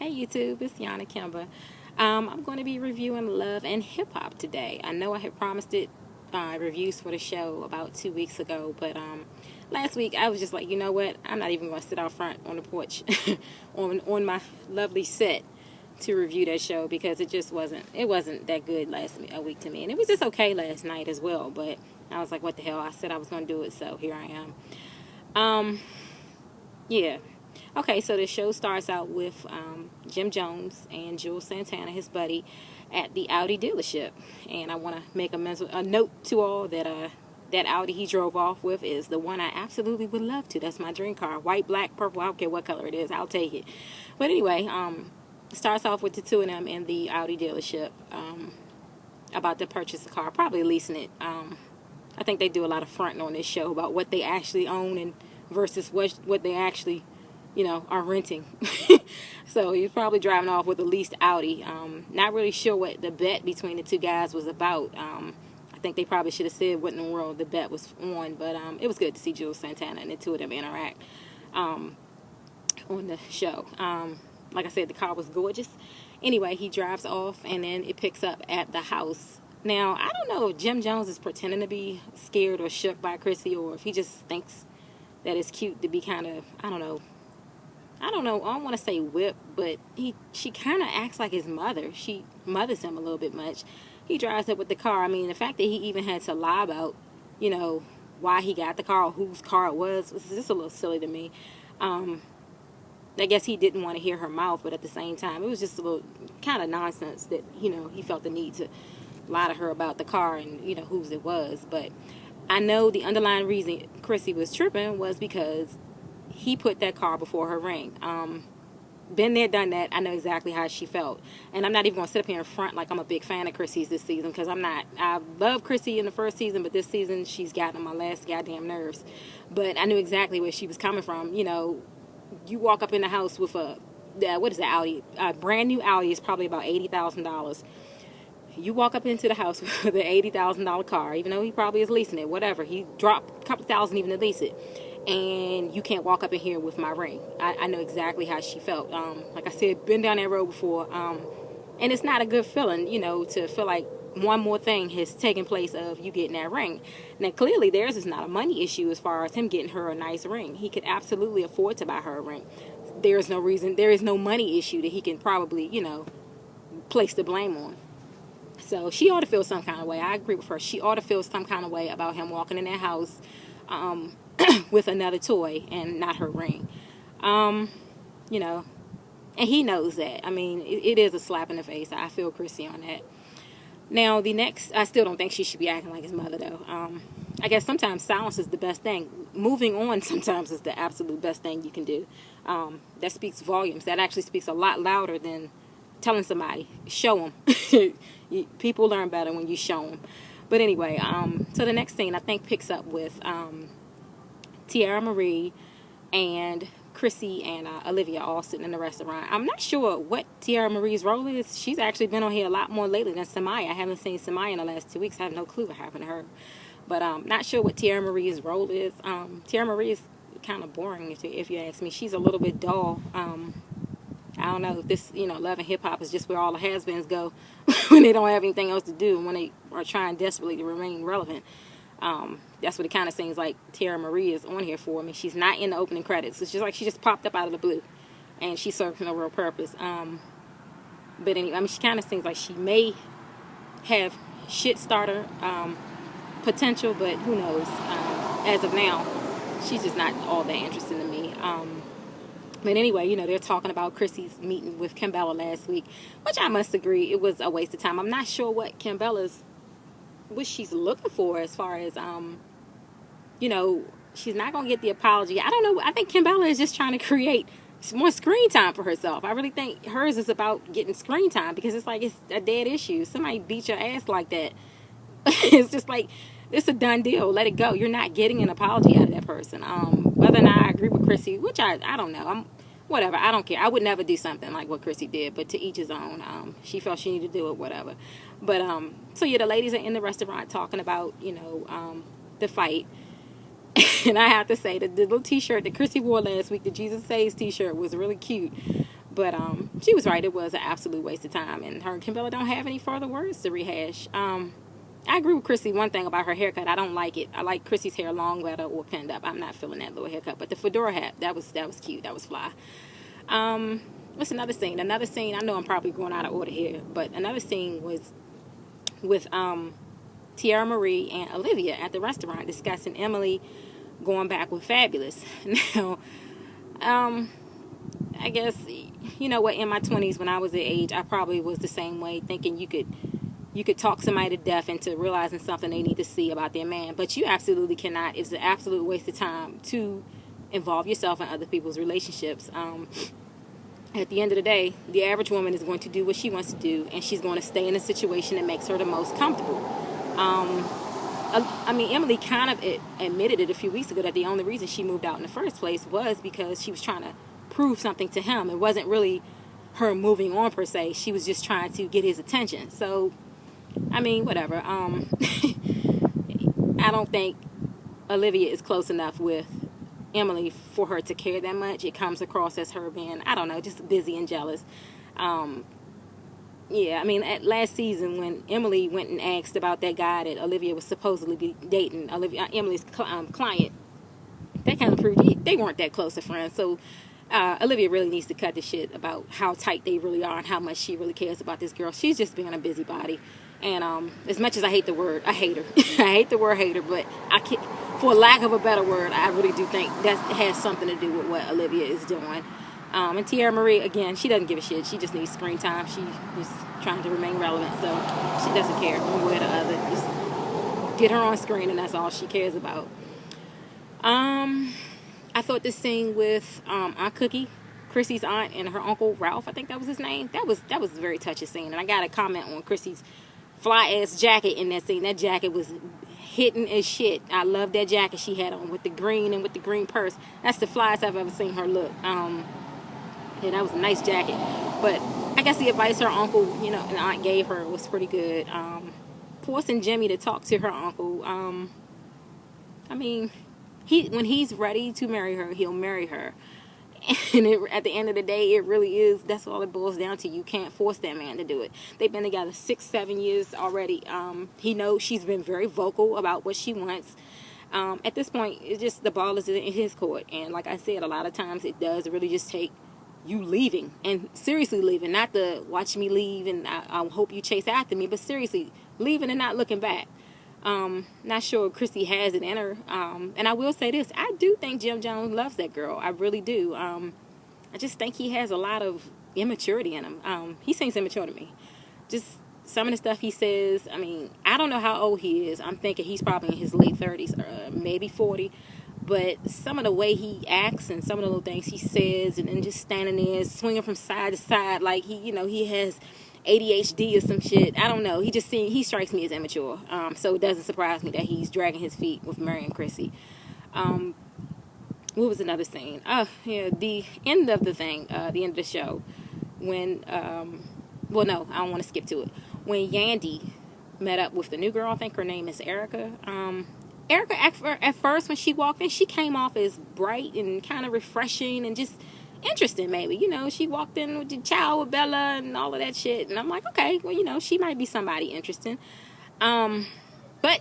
Hey YouTube, it's Yana Kimba. I'm going to be reviewing Love and Hip Hop today. I know I had promised it reviews for the show about 2 weeks ago, but last week I was just like, you know what? I'm not even going to sit out front on the porch on my lovely set to review that show because it wasn't that good last week to me, and it was just okay last night as well. But I was like, what the hell? I said I was going to do it, so here I am. Yeah. Okay, so the show starts out with Jim Jones and Jules Santana, his buddy, at the Audi dealership. And I want to make a note to all that that Audi he drove off with is the one I absolutely would love to. That's my dream car. White, black, purple, I don't care what color it is. I'll take it. But anyway, it starts off with the two of them in the Audi dealership about to purchase a car, probably leasing it. I think they do a lot of fronting on this show about what they actually own and versus what they actually are renting. So he's probably driving off with a leased Audi. Not really sure what the bet between the two guys was about. I think they probably should have said what in the world the bet was on, but it was good to see Jules Santana and the two of them interact on the show. Like I said, the car was gorgeous. Anyway, he drives off and then it picks up at the house. Now, I don't know if Jim Jones is pretending to be scared or shook by Chrissy, or if he just thinks that it's cute to be kind of, I don't know, I don't want to say whip, but she kind of acts like his mother. She mothers him a little bit much. He drives up with the car. I mean, the fact that he even had to lie about, why he got the car or whose car it was just a little silly to me. I guess he didn't want to hear her mouth, but at the same time, it was just a little kind of nonsense that, he felt the need to lie to her about the car and, whose it was. But I know the underlying reason Chrissy was tripping was because he put that car before her ring. Been there, done that. I know exactly how she felt. And I'm not even going to sit up here in front like I'm a big fan of Chrissy's this season, because I'm not. I love Chrissy in the first season, but this season she's gotten on my last goddamn nerves. But I knew exactly where she was coming from. You walk up in the house with what is that Audi? A brand new Audi is probably about $80,000. You walk up into the house with an $80,000 car, even though he probably is leasing it, whatever. He dropped a couple thousand even to lease it. And you can't walk up in here with my ring. I know exactly how she felt. Like I said, been down that road before. And it's not a good feeling, to feel like one more thing has taken place of you getting that ring. Now, clearly, theirs is not a money issue as far as him getting her a nice ring. He could absolutely afford to buy her a ring. There is no money issue that he can probably, place the blame on. So she ought to feel some kind of way. I agree with her. She ought to feel some kind of way about him walking in that house with another toy and not her ring. And he knows that. I mean, it is a slap in the face. I feel Chrissy on that. Now, I still don't think she should be acting like his mother, though. I guess sometimes silence is the best thing. Moving on sometimes is the absolute best thing you can do. That speaks volumes. That actually speaks a lot louder than telling somebody. Show them. People learn better when you show them. But anyway, so the next scene I think picks up with Tiara Marie and Chrissy and Olivia all sitting in the restaurant. I'm not sure what Tiara Marie's role is. She's actually been on here a lot more lately than Samaya. I haven't seen Samaya in the last 2 weeks. I have no clue what happened to her. But not sure what Tiara Marie's role is. Tiara Marie is kind of boring if you ask me. She's a little bit dull. I don't know if this, Love and Hip Hop is just where all the has-beens go when they don't have anything else to do and when they are trying desperately to remain relevant. That's what it kind of seems like Tiara Marie is on here for. I mean, she's not in the opening credits. It's just like she just popped up out of the blue, and she serves no real purpose. But anyway, I mean, she kind of seems like she may have shit starter potential, but who knows? As of now, she's just not all that interesting to me. But anyway, they're talking about Chrissy's meeting with Kimbella last week, which I must agree, it was a waste of time. I'm not sure what she's looking for as far as, she's not going to get the apology. I don't know. I think Kimbella is just trying to create more screen time for herself. I really think hers is about getting screen time because it's like it's a dead issue. Somebody beat your ass like that. It's just like, it's a done deal. Let it go. You're not getting an apology out of that person. Whether or not I agree with Chrissy, which I don't know. Whatever. I don't care. I would never do something like what Chrissy did, but to each his own. She felt she needed to do it, whatever. But, so yeah, the ladies are in the restaurant talking about, the fight. And I have to say that the little t-shirt that Chrissy wore last week, the Jesus Saves t-shirt, was really cute. But she was right. It was an absolute waste of time. And her and Kimbella don't have any further words to rehash. I agree with Chrissy. One thing about her haircut, I don't like it. I like Chrissy's hair long, better, or pinned up. I'm not feeling that little haircut. But the fedora hat, that was cute. That was fly. What's another scene? Another scene, I know I'm probably going out of order here, but another scene was with Tiara Marie and Olivia at the restaurant discussing Emily going back with Fabulous. Now, I guess, you know what, in my 20s when I was their age, I probably was the same way, thinking you could talk somebody to death into realizing something they need to see about their man, but you absolutely cannot. It's an absolute waste of time to involve yourself in other people's relationships. At the end of the day, the average woman is going to do what she wants to do, and she's going to stay in a situation that makes her the most comfortable. I mean, Emily kind of admitted it a few weeks ago that the only reason she moved out in the first place was because she was trying to prove something to him. It wasn't really her moving on per se. She was just trying to get his attention. So, I mean, whatever. I don't think Olivia is close enough with Emily for her to care that much. It comes across as her being, I don't know, just busy and jealous. Yeah, I mean, at last season when Emily went and asked about that guy that Olivia was supposedly be dating, Emily's client, that kind of proved they weren't that close of friends. So Olivia really needs to cut the shit about how tight they really are and how much she really cares about this girl. She's just being a busybody. And as much as I hate the word, I hate her. I hate the word hater, but I can't, for lack of a better word, I really do think that has something to do with what Olivia is doing. And Tiara Marie, again, she doesn't give a shit. She just needs screen time. She is trying to remain relevant, so she doesn't care one way or the other. Just get her on screen, and that's all she cares about. I thought this scene with Aunt Cookie, Chrissy's aunt, and her uncle Ralph, I think that was his name, that was a very touching scene. And I got a comment on Chrissy's fly-ass jacket in that scene. That jacket was hitting as shit. I love that jacket she had on with the green and with the green purse. That's the flyest I've ever seen her look. Yeah, that was a nice jacket. But I guess the advice her uncle, and aunt gave her was pretty good. Forcing Jimmy to talk to her uncle. I mean, when he's ready to marry her, he'll marry her. And at the end of the day, it really is, that's all it boils down to. You can't force that man to do it. They've been together 6-7 years already. He knows she's been very vocal about what she wants. At this point, it's just the ball is in his court. And like I said, a lot of times it does really just take you leaving, and seriously leaving, not to watch me leave and I hope you chase after me, but seriously leaving and not looking back. Not sure Chrissy has it in her. And I will say this, I do think Jim Jones loves that girl. I really do. I just think he has a lot of immaturity in him. He seems immature to me. Just some of the stuff he says, I mean, I don't know how old he is. I'm thinking he's probably in his late 30s, or maybe 40. But some of the way he acts and some of the little things he says, and then just standing there swinging from side to side like he has ADHD or some shit. I don't know. He strikes me as immature. So it doesn't surprise me that he's dragging his feet with Mary and Chrissy. What was another scene? Yeah, the end of the thing, the end of the show. When, well, no, I don't want to skip to it. When Yandy met up with the new girl, I think her name is Erika. Erika, at first, when she walked in, she came off as bright and kind of refreshing and just interesting, maybe. She walked in with the child with Bella and all of that shit. And I'm like, okay, well, she might be somebody interesting. But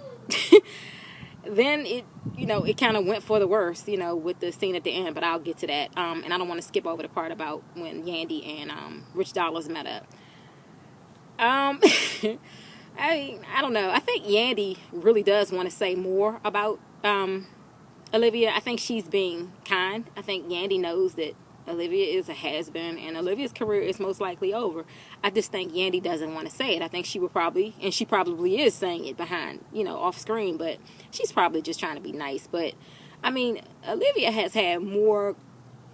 then it kind of went for the worst, with the scene at the end. But I'll get to that. And I don't want to skip over the part about when Yandy and Rich Dollars met up. I don't know. I think Yandy really does want to say more about Olivia. I think she's being kind. I think Yandy knows that Olivia is a has-been and Olivia's career is most likely over. I just think Yandy doesn't want to say it. I think she would probably, and she probably is saying it behind, off screen, but she's probably just trying to be nice. But, I mean, Olivia has had more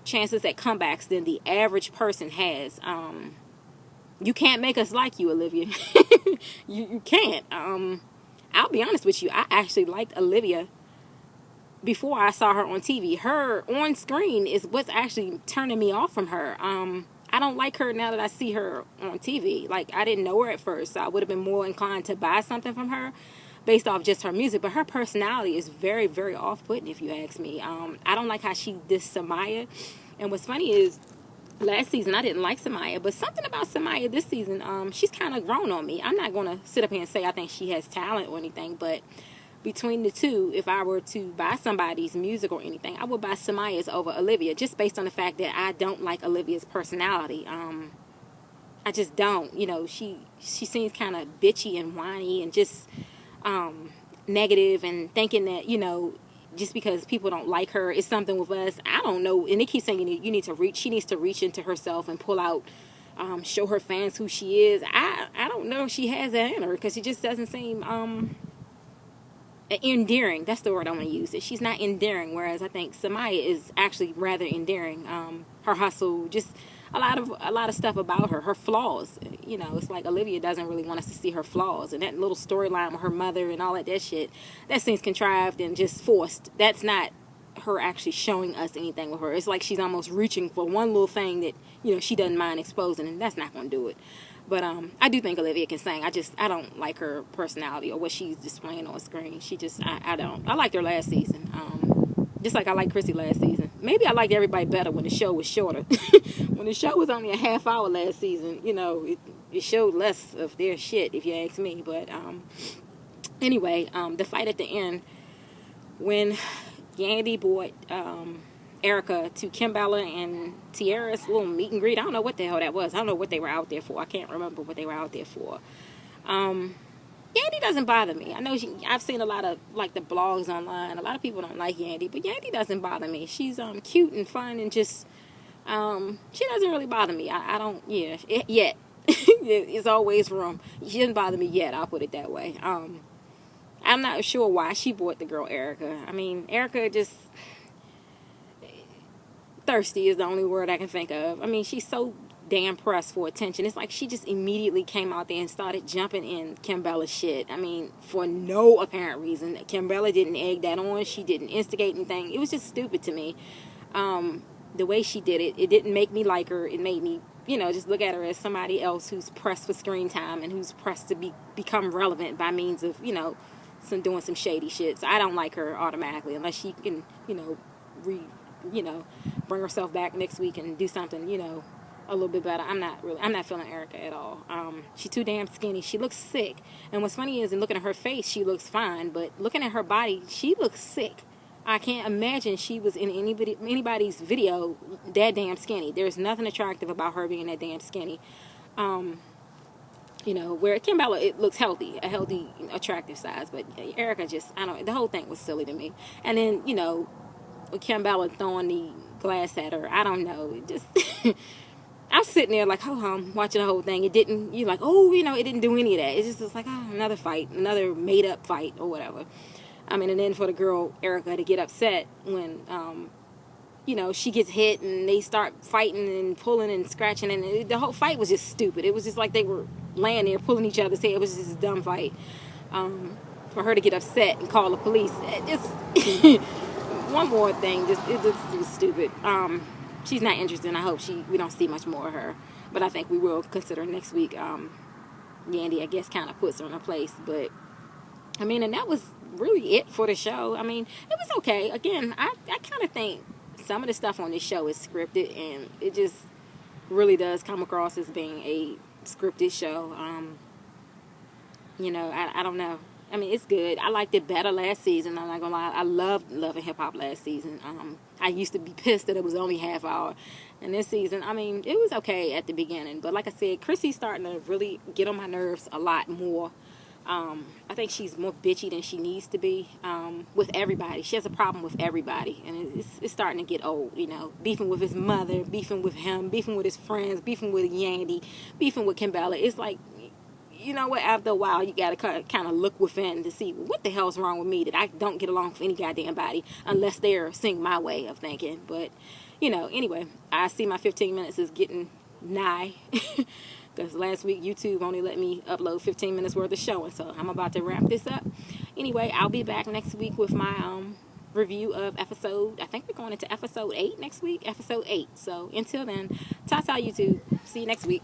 chances at comebacks than the average person has. You can't make us like you, Olivia. you can't. I'll be honest with you. I actually liked Olivia before I saw her on TV. Her on screen is what's actually turning me off from her. I don't like her now that I see her on TV. Like, I didn't know her at first, so I would have been more inclined to buy something from her based off just her music. But her personality is very, very off-putting, if you ask me. I don't like how she dissed Samaya. And what's funny is, last season I didn't like Samaya, but something about Samaya this season, she's kind of grown on me. I'm not going to sit up here and say I think she has talent or anything, but between the two, if I were to buy somebody's music or anything, I would buy Samaya's over Olivia, just based on the fact that I don't like Olivia's personality. I just don't. You know, she seems kind of bitchy and whiny and just negative, and thinking that, you know, just because people don't like her, it's something with us. I don't know. And they keep saying you need to reach. She needs to reach into herself and pull out, show her fans who she is. I don't know if she has that in her, because she just doesn't seem endearing. That's the word I want to use. She's not endearing, whereas I think Samaya is actually rather endearing. Her hustle, just a lot of stuff about her flaws. You know, it's like Olivia doesn't really want us to see her flaws, and that little storyline with her mother and all that shit, that seems contrived and just forced. That's not her actually showing us anything with her. It's like she's almost reaching for one little thing that, you know, she doesn't mind exposing, and that's not going to do it. But I do think Olivia can sing. I don't like her personality or what she's displaying on screen. She just, I don't. I liked her last season. Just like I liked Chrissy last season. Maybe I liked everybody better when the show was shorter. When the show was only a half hour last season, you know, it showed less of their shit, if you ask me. But anyway, the fight at the end, when Yandy brought Erika to Kimbella and Tiara's little meet and greet. I don't know what the hell that was. I don't know what they were out there for. I can't remember what they were out there for. Yandy doesn't bother me. I know I've seen a lot of, like, the blogs online. A lot of people don't like Yandy, but Yandy doesn't bother me. She's cute and fun, and just she doesn't really bother me. I don't, yeah, yet. It's always room. She doesn't bother me yet, I'll put it that way. I'm not sure why she brought the girl Erika. I mean, Erika just... thirsty is the only word I can think of. I mean, she's so damn pressed for attention. It's like she just immediately came out there and started jumping in Kimbella's shit. I mean, for no apparent reason. Kimbella didn't egg that on. She didn't instigate anything. It was just stupid to me. The way she did it, it didn't make me like her. It made me, you know, just look at her as somebody else who's pressed for screen time and who's pressed to become relevant by means of, you know, doing some shady shit. So I don't like her automatically unless she can, you know, bring herself back next week and do something, you know, a little bit better. I'm not feeling Erika at all. She's too damn skinny. She looks sick. And what's funny is, in looking at her face, she looks fine, but looking at her body, she looks sick. I can't imagine she was in anybody's video that damn skinny. There's nothing attractive about her being that damn skinny. You know, where Kimbella, it looks healthy, a healthy, attractive size, but Erika just, I don't, the whole thing was silly to me. And then, you know, with Kimbella throwing the glass at her, I don't know, it just, I was sitting there like, watching the whole thing. It didn't, you're like, oh, you know, it didn't do any of that. It just was like, oh, another fight, another made up fight or whatever. I mean, and then for the girl, Erika, to get upset when, you know, she gets hit and they start fighting and pulling and scratching, and the whole fight was just stupid. It was just like they were laying there pulling each other's hair. It was just a dumb fight. For her to get upset and call the police, just one more thing, it was stupid. She's not interested. I hope we don't see much more of her, but I think we will consider next week. Yandy, I guess, kind of puts her in her place, but I mean, and that was really it for the show. I mean, it was okay. Again, I kind of think some of the stuff on this show is scripted, and it just really does come across as being a scripted show. You know, I don't know. I mean, it's good. I liked it better last season. I'm not gonna lie. I loved Love and Hip Hop last season. I used to be pissed that it was only half hour. And this season, I mean, it was okay at the beginning. But like I said, Chrissy's starting to really get on my nerves a lot more. I think she's more bitchy than she needs to be with everybody. She has a problem with everybody. And it's starting to get old, you know. Beefing with his mother, beefing with him, beefing with his friends, beefing with Yandy, beefing with Kimbella. It's like, you know what, after a while, you got to kind of look within to see what the hell's wrong with me that I don't get along with any goddamn body unless they're seeing my way of thinking. But, you know, anyway, I see my 15 minutes is getting nigh because last week YouTube only let me upload 15 minutes worth of showing, so I'm about to wrap this up. Anyway, I'll be back next week with my review of episode, I think we're going into episode 8 next week, episode 8. So until then, ta-ta YouTube. See you next week.